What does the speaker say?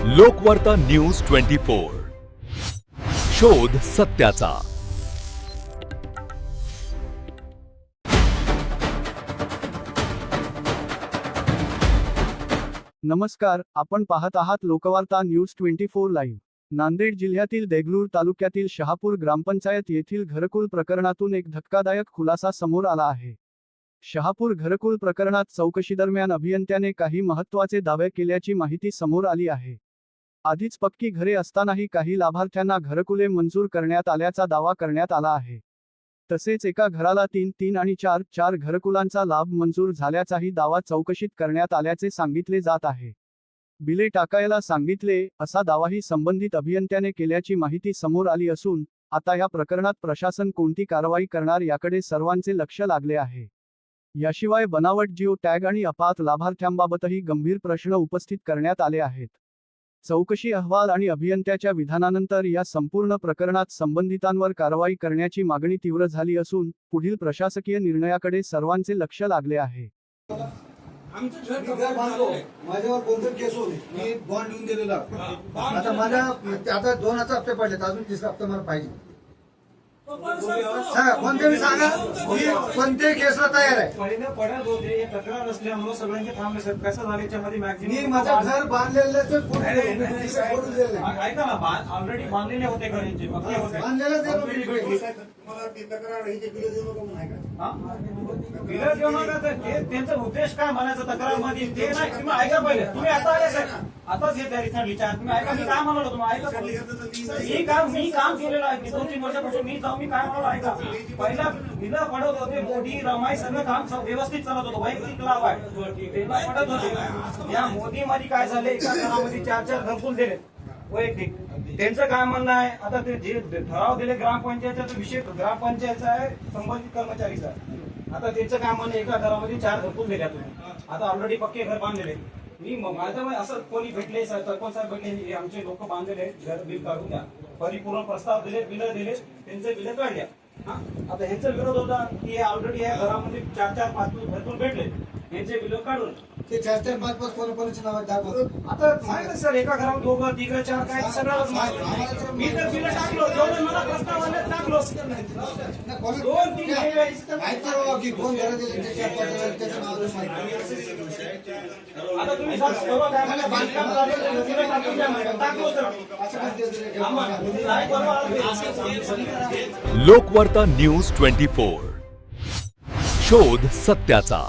लोकवार्ता news 24 शोध सत्याचा। नमस्कार, आपण पाहत आहात लोकवार्ता न्यूज 24 लाईव्ह। नांदेड जिल्ह्यातील देगलूर तालुक्यातील शहापूर ग्रामपंचायत येथील घरकुल प्रकरणातून एक धक्कादायक खुलासा समोर आला आहे। शहापूर घरकुल प्रकरणात चौकशीदरम्यान अभियंत्याने काही महत्त्वाचे दावे केल्याची माहिती समोर आली आहे। आधीच पक्की घरे असतानाही काही लाभार्थ्यांना घरकुले मंजूर करण्यात आल्याचा दावा करण्यात आला आहे। तसेच एका घराला 3 आणि 4 घरकुलांचा लाभ मंजूर झाल्याचाही दावा चौकशीत करण्यात आल्याचे सांगितले जात आहे। बिले टाकायला सांगितले असा दावाही संबंधित अभियंत्याने केल्याची माहिती समोर आली असून आता या प्रकरणात प्रशासन कोणती कारवाई करणार याकडे सर्वांचे लक्ष लागले आहे। याशिवाय बनावट जिओ टॅग आणि अपात्र लाभार्थ्यांबाबतही गंभीर प्रश्न उपस्थित करण्यात आले आहेत। चौकशी अहवाल आणि अभियंत्याच्या विधानानंतर या संपूर्ण प्रकरणात संबंधितांवर कारवाई करण्याची मागणी तीव्र झाली असून पुढील प्रशासकीय निर्णयाकडे सर्वांचे लक्ष लागले आहे। माझ्यावर कोणतं केस होते, मी बॉन्ड लिहून दिलेला। आता माझ्या आता 2 हप्ते पडले, अजून 3रा हप्ता मला पाहिजे। सांगा कोणते, मी सांगा मी कोणते केसला तयार आहे। पहिले पडत होते हे तक्रार असल्यामुळे सगळ्यांचे थांबले सर। कसं झालं याच्यामध्ये मी मॅक्झिमम माझं घर बांधलेलं ऐका ना, ऑलरेडी बांधलेले होते घर यांचे, पक्के होते बिलं देऊ नका। तर त्यांचा उद्देश काय म्हणायचं तक्रार मध्ये ते नाही। तुम्ही ऐका पहिले, तुम्ही आता आले सर, आताच येत रिसेंटली चार। तुम्ही ऐका, मी काय म्हणालो तुम्ही ऐका। मी काम केलेलं आहे 2-3 वर्षापासून। मी जाऊ, मी काय म्हणालो ऐका। पहिला बिलं पडत होते, मोदी रमाई सगळं काम व्यवस्थित चालत होतं, वैयक्तिक लाभ आहे बिलं पडत होते। या मोदीमध्ये काय झाले, एका घरामध्ये 4 घरकुल दिले वैयक्तिक। त्यांचं काय म्हणणं आहे, आता ते जे ठराव दिले ग्रामपंचायतचा विषय ग्रामपंचायतचा आहे, संबंधित कर्मचारीचा। आता त्यांचं काय म्हणणं, एका घरामध्ये 4 घरकुल दिल्या तुम्ही, आता ऑलरेडी पक्के घर बांधलेले। मी माझं असं कोणी भेटले सरपंच साहेब भेटले, आमचे लोक बांधलेले घर बिल काढून द्या, परिपूर्ण प्रस्ताव दिले, बिलं दिले, त्यांचे बिलं काढल्या। आता ह्यांचा विरोध होता की ऑलरेडी या घरामध्ये 4-5 घरकुल भेटले, यांचे बिलं काढून ते 4-5 कोणाकोणाचे नाव दाखव। आता सांगितलं सर, एका घरावर 2, 3, 4 काय सगळं मी तर बिलं टाकलो, जेवढं मला प्रस्ताव आले टाकलो। 2-3 की कोण घरात दिले ते 4-5 त्याचं नाव आता तुम्ही सर्व काय मला बांधकाम झालं बिलं टाकून द्या मला, टाकलो सर। लोकवार्ता न्यूज 24 शोध सत्याचा।